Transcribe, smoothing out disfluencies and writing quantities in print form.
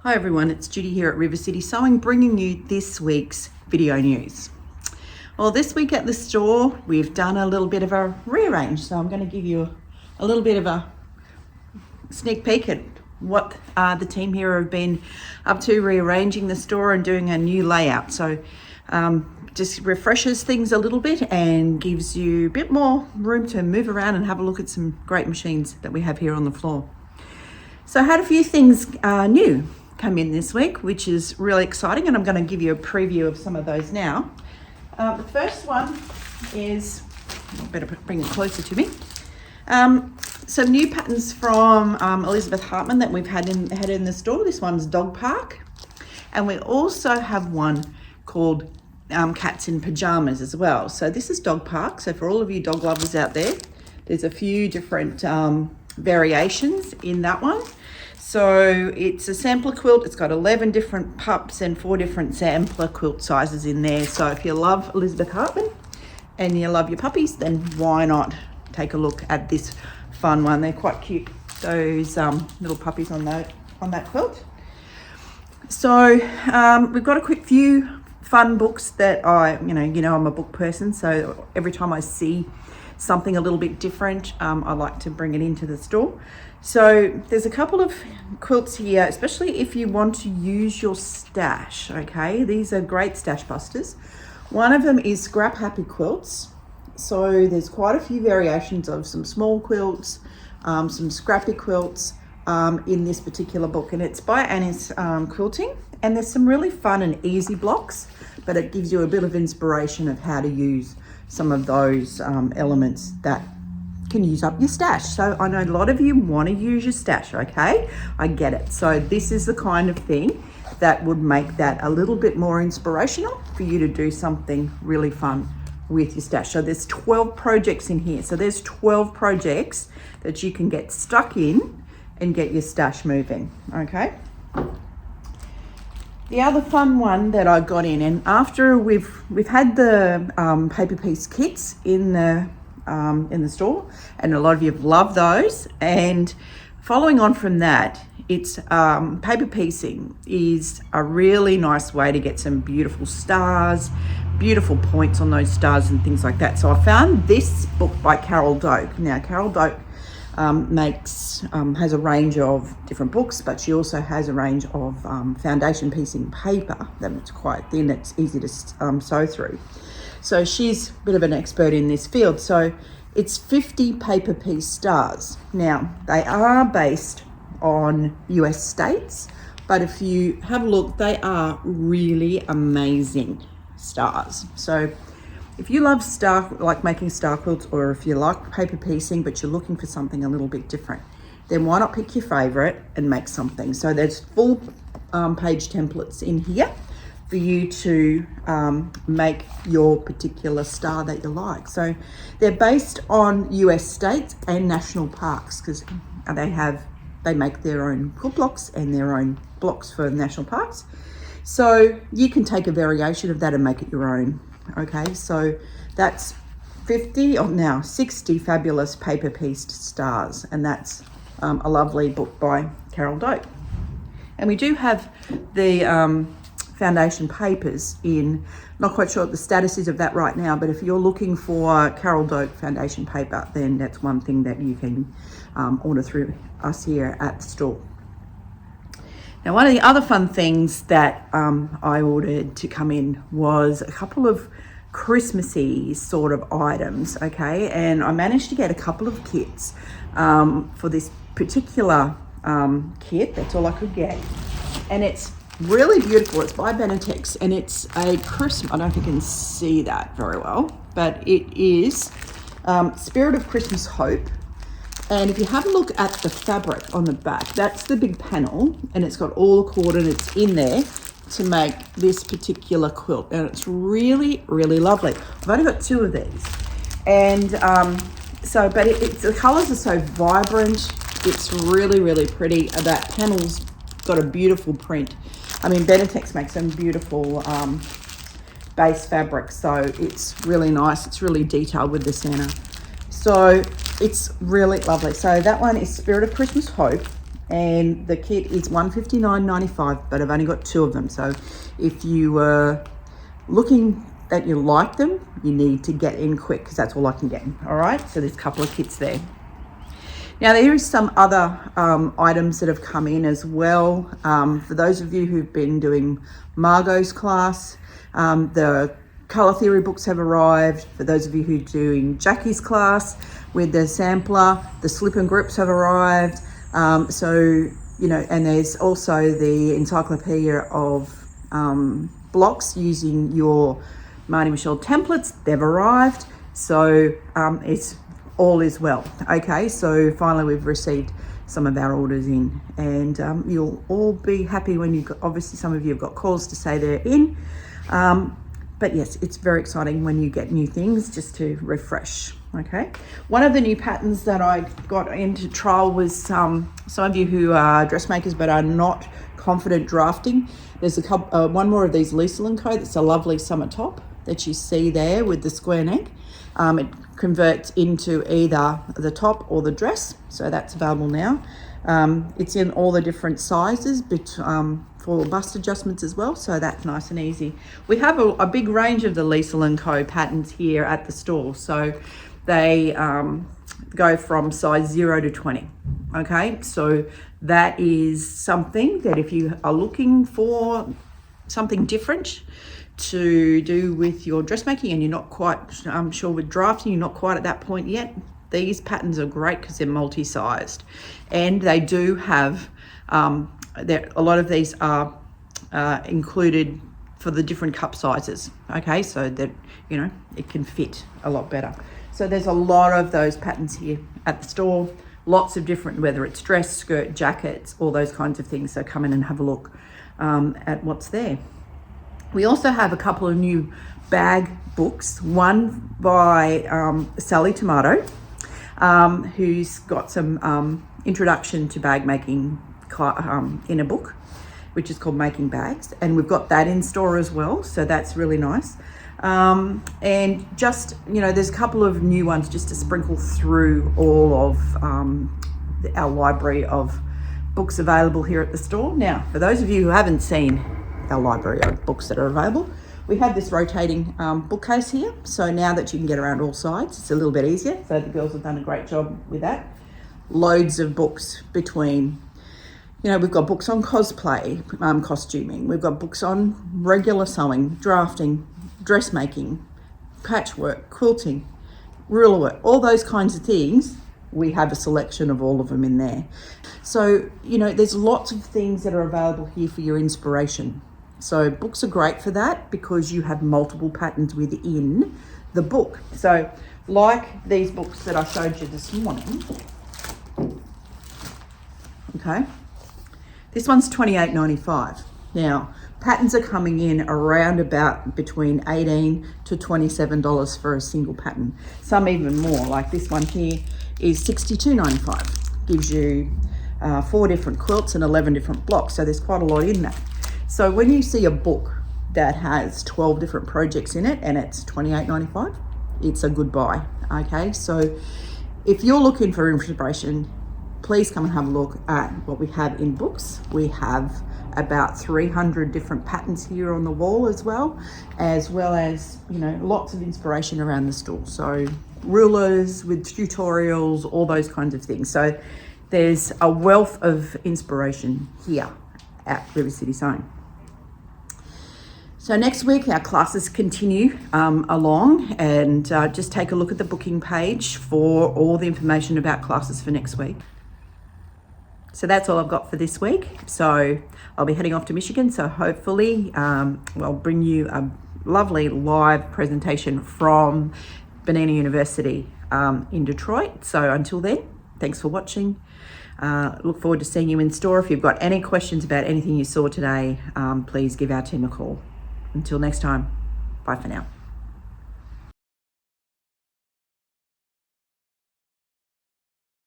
Hi everyone, it's Judy here at River City Sewing, bringing you this week's video news. Well, this week at the store, we've done a little bit of a rearrange, so I'm going to give you a little bit of a sneak peek at what the team here have been up to, rearranging the store and doing a new layout. So just refreshes things a little bit and gives you a bit more room to move around and have a look at some great machines that we have here on the floor. So I had a few things new come in this week, which is really exciting, and I'm going to give you a preview of some of those now. The first one is, I better bring it closer to me. Some new patterns from Elizabeth Hartman that we've had in the store. This one's Dog Park, and we also have one called Cats in Pajamas as well. So this is Dog Park. So for all of you dog lovers out there, there's a few different variations in that one. So it's a sampler quilt. It's got 11 different pups and 4 different sampler quilt sizes in there. So if you love Elizabeth Hartman and you love your puppies, then why not take a look at this fun one? They're quite cute, those little puppies on that quilt. So we've got a quick few fun books that I'm a book person. So every time I see something a little bit different, I like to bring it into the store. So there's a couple of quilts here, especially if you want to use your stash, okay? These are great stash busters. One of them is Scrap Happy Quilts. So there's quite a few variations of some small quilts, some scrappy quilts in this particular book, and it's by Annie's Quilting. And there's some really fun and easy blocks, but it gives you a bit of inspiration of how to use some of those elements that can use up your stash. So I know a lot of you want to use your stash, okay? I get it. So this is the kind of thing that would make that a little bit more inspirational for you to do something really fun with your stash. So there's 12 projects in here. So there's 12 projects that you can get stuck in and get your stash moving, okay? The other fun one that I got in, and after we've had the paper piece kits in the store, and a lot of you have loved those, and following on from that, it's paper piecing is a really nice way to get some beautiful stars, beautiful points on those stars and things like that. So I found this book by Carol Doak. Now Carol Doak has a range of different books, but she also has a range of foundation piecing paper that's quite thin, it's easy to sew through. So she's a bit of an expert in this field. So it's 50 paper piece stars. Now they are based on US states, but if you have a look, they are really amazing stars. So if you love like making star quilts, or if you like paper piecing but you're looking for something a little bit different, then why not pick your favorite and make something? So there's full page templates in here for you to make your particular star that you like. So they're based on US states and national parks, because they make their own quilt blocks and their own blocks for national parks. So you can take a variation of that and make it your own. Okay, so that's 60 fabulous paper pieced stars, and that's a lovely book by Carol Doak. And we do have the foundation papers in. Not quite sure what the status is of that right now, but if you're looking for Carol Doak foundation paper, then that's one thing that you can order through us here at the store. Now, one of the other fun things that I ordered to come in was a couple of Christmassy sort of items, okay? And I managed to get a couple of kits for this particular kit. That's all I could get. And it's really beautiful. It's by Benetex, and it's a Christmas, I don't think you can see that very well, but it is Spirit of Christmas Hope. And if you have a look at the fabric on the back, that's the big panel, and it's got all the coordinates in there to make this particular quilt, and it's really, really lovely. I've only got 2 of these, and the colors are so vibrant. It's really, really pretty. That panel's got a beautiful print. I mean, Benetex makes some beautiful base fabric, so it's really nice. It's really detailed with the center. So it's really lovely. So that one is Spirit of Christmas Hope, and the kit is $159.95, but I've only got 2 of them. So if you were looking that you like them, you need to get in quick because that's all I can get. All right, so there's a couple of kits there. Now there is some other items that have come in as well. For those of you who've been doing Margot's class, the colour theory books have arrived. For those of you who are doing Jackie's class with the sampler, the slip and grips have arrived. So, you know, and there's also the encyclopedia of blocks using your Marnie Michelle templates. They've arrived. So it's all is well. Okay, so finally we've received some of our orders in, and you'll all be happy when obviously some of you have got calls to say they're in. But yes, it's very exciting when you get new things just to refresh. Okay, one of the new patterns that I got into trial was some of you who are dressmakers but are not confident drafting. There's a couple, one more of these Liesl & Co. That's a lovely summer top that you see there with the square neck. It converts into either the top or the dress, so that's available now. It's in all the different sizes, but for bust adjustments as well, so that's nice and easy. We have a big range of the Liesl & Co. patterns here at the store, so they go from size 0 to 20. Okay, so that is something that if you are looking for something different to do with your dressmaking and you're not quite sure with drafting, you're not quite at that point yet, these patterns are great because they're multi-sized, and they do have a lot of these are included for the different cup sizes. Okay, so that, you know, it can fit a lot better. So there's a lot of those patterns here at the store, lots of different, whether it's dress, skirt, jackets, all those kinds of things. So come in and have a look at what's there. We also have a couple of new bag books, one by Sally Tomato, who's got some introduction to bag making in a book, which is called Making Bags, and we've got that in store as well, so that's really nice. And just, you know, there's a couple of new ones just to sprinkle through all of our library of books available here at the store. Now, for those of you who haven't seen our library of books that are available, we have this rotating bookcase here, so now that you can get around all sides, it's a little bit easier. So the girls have done a great job with that. Loads of books between, you know, we've got books on cosplay, costuming, we've got books on regular sewing, drafting, dressmaking, patchwork, quilting, ruler work, all those kinds of things. We have a selection of all of them in there. So, you know, there's lots of things that are available here for your inspiration. So books are great for that because you have multiple patterns within the book. So like these books that I showed you this morning, okay, this one's $28.95. Now, patterns are coming in around about between $18 to $27 for a single pattern. Some even more, like this one here is $62.95. Gives you 4 different quilts and 11 different blocks, so there's quite a lot in that. So when you see a book that has 12 different projects in it and it's $28.95, it's a good buy. Okay, so if you're looking for inspiration, please come and have a look at what we have in books. We have about 300 different patterns here on the wall as well as, you know, lots of inspiration around the store. So rulers with tutorials, all those kinds of things. So there's a wealth of inspiration here at River City Sewing. So next week our classes continue along, and just take a look at the booking page for all the information about classes for next week. So that's all I've got for this week. So I'll be heading off to Michigan, so hopefully I'll bring you a lovely live presentation from Bernina University in Detroit. So until then, thanks for watching. Look forward to seeing you in store. If you've got any questions about anything you saw today, please give our team a call. Until next time, bye for now.